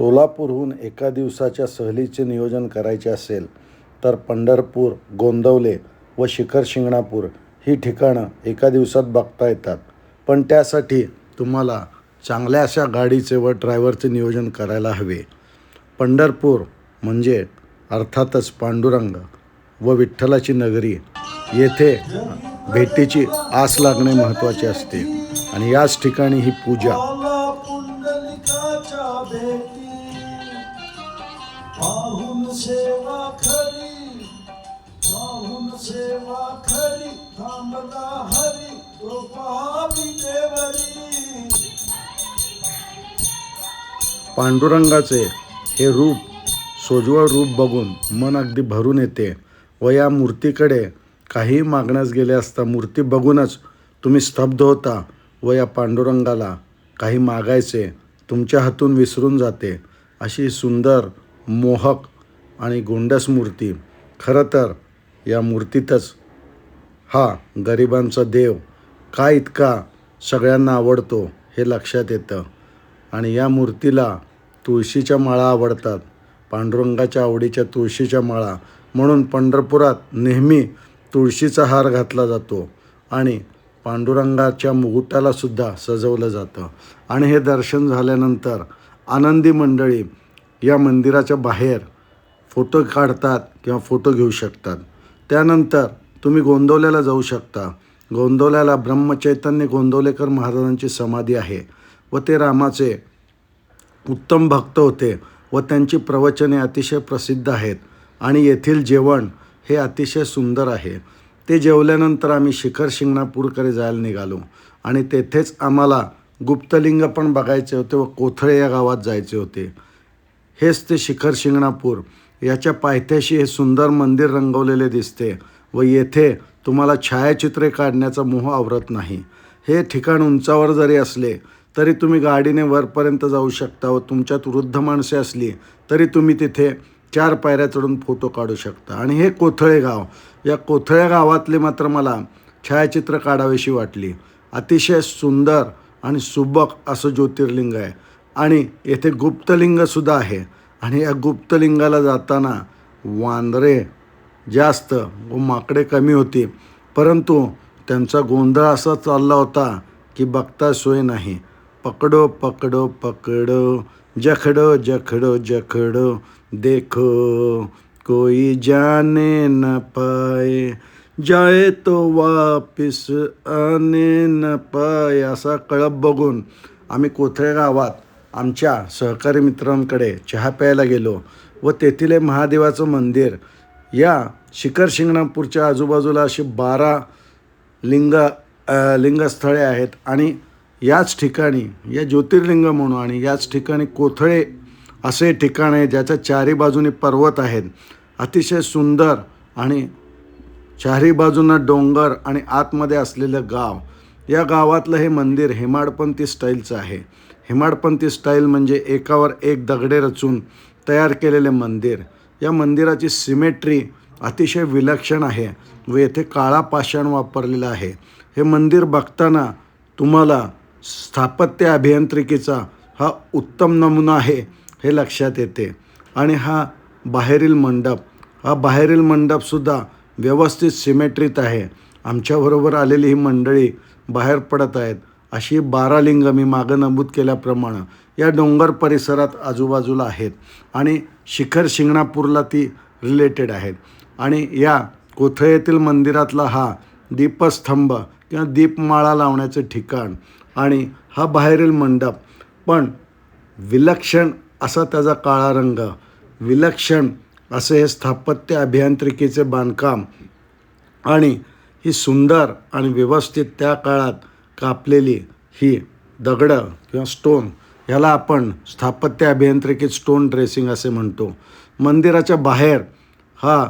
सोलापूरहून एका दिवसाच्या सहलीचे नियोजन करायचे असेल तर पंढरपूर, गोंदवले व शिखर शिंगणापूर ही ठिकाणं एका दिवसात बघता येतात. पण त्यासाठी तुम्हाला चांगल्या अशा गाडीचे व ड्रायव्हरचे नियोजन करायला हवे. पंढरपूर म्हणजे अर्थातच पांडुरंग व विठ्ठलाची नगरी. येथे भेटीची आस लागणे महत्त्वाचे असते आणि याच ठिकाणी ही पूजा पाहून सेवा खरी थांबला हरी तो पावी देवरी. पांडुरंगाचे हे रूप, सोज्वळ रूप बघून मन अगदी भरून येते व या मूर्तीकडे काही मागण्यास गेले असता मूर्ती बघूनच तुम्ही स्तब्ध होता व या पांडुरंगाला काही मागायचे तुमच्या हातून विसरून जाते. अशी सुंदर, मोहक आणि गोंडस मूर्ती. खरं तर या मूर्तीतच हा गरिबांचा देव का इतका सगळ्यांना आवडतो हे लक्षात येतं. आणि या मूर्तीला तुळशीच्या माळा आवडतात. पांडुरंगाच्या आवडीच्या तुळशीच्या माळा, म्हणून पंढरपुरात नेहमी तुळशीचा हार घातला जातो आणि पांडुरंगाच्या मुकुटालासुद्धा सजवलं जातं. आणि हे दर्शन झाल्यानंतर आनंदी मंडळी या मंदिराच्या बाहेर फोटो काढतात किंवा फोटो घेऊ शकतात. त्यानंतर तुम्ही गोंदवल्याला जाऊ शकता. गोंदवल्याला ब्रह्मचैतन्य गोंदवलेकर महाराजांची समाधी आहे व ते रामाचे उत्तम भक्त होते व त्यांची प्रवचने अतिशय प्रसिद्ध आहेत. आणि येथील जेवण हे अतिशय सुंदर आहे. ते जेवल्यानंतर आम्ही शिखर शिंगणापूरकडे जायला निघालो आणि तेथेच आम्हाला गुप्तलिंग पण बघायचे होते व कोथळे या गावात जायचे होते. हेच ते शिखर शिंगणापूर. याच्या पायथ्याशी हे सुंदर मंदिर रंगवलेले दिसते व येथे तुम्हाला छायाचित्रे काढण्याचा मोह आवरत नाही. हे ठिकाण उंचावर जरी असले तरी तुम्ही गाडीने वरपर्यंत जाऊ शकता व तुमच्यात वृद्ध माणसे असली तरी तुम्ही तिथे 4 पायऱ्या चढून फोटो काढू शकता. आणि हे कोथळे गाव, या कोथळे गावातले मात्र मला छायाचित्र काढावीशी वाटली. अतिशय सुंदर आणि सुबक असं ज्योतिर्लिंग आहे आणि येथे गुप्तलिंगसुद्धा आहे. आणि या गुप्तलिंगाला जाताना वांदरे जास्त व माकडे कमी होती, परंतु त्यांचा गोंधळ असा चालला होता की बघता सोय नाही. पकडो पकडो पकडो, जखडो जखडो जखडो, देखो कोई जाने न पाए, जाए तो वापिस आने न पाए. असा कळप बघून आम्ही कोथळे गावात आमच्या सहकारी मित्रांकडे चहा प्यायला गेलो व तेथील हे महादेवाचं मंदिर, या शिखर शिंगणापूरच्या आजूबाजूला अशी 12 लिंगस्थळे आहेत. आणि याच ठिकाणी या ज्योतिर्लिंग म्हणून आणि याच ठिकाणी कोथळे असे ठिकाण आहे ज्याच्या चारी बाजूनी पर्वत आहेत. अतिशय सुंदर आणि चारी बाजूंना डोंगर आणि आतमध्ये असलेलं गाव. या गावातलं हे मंदिर हेमाडपंथी स्टाईलचं आहे. हेमाडपंथी स्टाईल म्हणजे एकावर एक दगडे रचून तयार केलेले मंदिर. या मंदिराची सिमेट्री अतिशय विलक्षण आहे व येथे काळा पाषाण वापरलेला आहे. हे मंदिर बघताना तुम्हाला स्थापत्य अभियांत्रिकीचा हा उत्तम नमुना आहे हे लक्षात येते. आणि हा बाहेरील मंडपसुद्धा व्यवस्थित सिमेट्रीत आहे. आमच्याबरोबर आलेली ही मंडळी बाहेर पडत आहेत. अशी 12 लिंग मी मागं नमूद केल्याप्रमाणे या डोंगर परिसरात आजूबाजूला आहेत आणि शिखर शिंगणापूरला ती रिलेटेड आहेत. आणि या कोथळे येथील मंदिरातला हा दीपस्तंभ किंवा दीपमाळा लावण्याचे ठिकाण आणि हा बाहेरील मंडप, पण विलक्षण असा त्याचा काळा रंग, विलक्षण असे हे स्थापत्य अभियांत्रिकीचे बांधकाम आणि ही सुंदर आणि व्यवस्थित त्या काळात कापलेली ही दगडं किंवा स्टोन, ह्याला आपण स्थापत्य अभियांत्रिकीत स्टोन ड्रेसिंग असे म्हणतो. मंदिराच्या बाहेर हा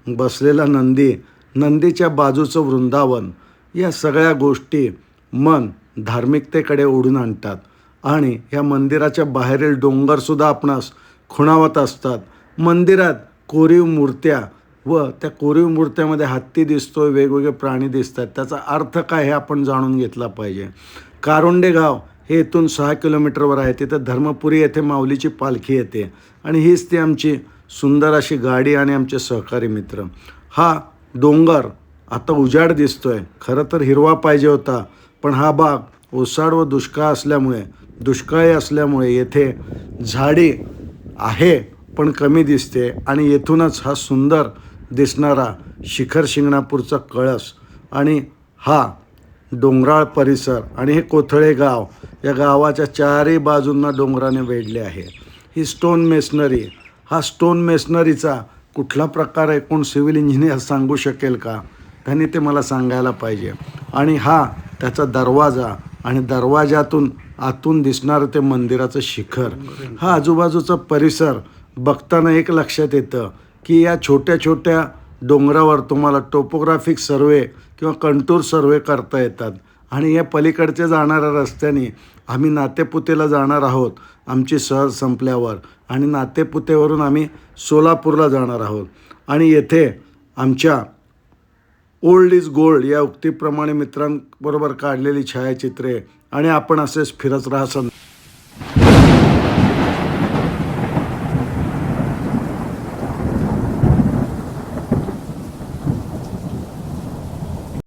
बसलेला नंदीच्या बाजूचं वृंदावन, या सगळ्या गोष्टी मन धार्मिकतेकडे ओढून आणतात. आणि या मंदिराच्या बाहेरील डोंगरसुद्धा आपणास खुणावत असतात. मंदिरात कोरीव मूर्त्या व त्या कोरीव मूर्त्यामध्ये हत्ती दिसतोय, वेगवेगळे प्राणी दिसतात. त्याचा अर्थ काय हे आपण जाणून घेतला पाहिजे. कारोंडे गाव हे इथून 6 किलोमीटरवर आहे. तिथं धर्मपुरी येथे माऊलीची पालखी येते आणि हीच ती आमची सुंदर अशी गाडी आणि आमचे सहकारी मित्र. हा डोंगर आता उजाड दिसतोय, खरं तर हिरवा पाहिजे होता, पण हा भाग ओसाड व दुष्काळी असल्यामुळे येथे झाडी आहे पण कमी दिसते आणि येथूनच हा सुंदर दिसणारा शिखर शिंगणापूरचा कळस आणि हा डोंगराळ परिसर आणि हे कोथळे गाव, या गावाच्या चारही बाजूंना डोंगराने वेढले आहे. ही स्टोन मेसनरी, हा स्टोन मेसनरीचा कुठला प्रकार आहे, कोण सिव्हिल इंजिनियर सांगू शकेल का? त्यांनी ते मला सांगायला पाहिजे. आणि हा त्याचा दरवाजा आणि दरवाजातून आतून दिसणारं ते मंदिराचं शिखर, हा आजूबाजूचा परिसर बघताना एक लक्षात येतं की या छोट्या छोट्या डोंगरावर तुम्हाला टोपोग्राफिक सर्वे किंवा कंटूर सर्वे करता येतात. आणि या पलीकडचे जाणाऱ्या रस्त्याने आम्ही नातेपुतेला जाणार आहोत आमची सहल संपल्यावर, आणि नातेपुतेवरून आम्ही सोलापूरला जाणार आहोत. आणि येथे आमच्या ओल्ड इज गोल्ड या उक्तीप्रमाणे मित्रांबरोबर काढलेली छायाचित्रे आणि आपण असेच फिरत राहा.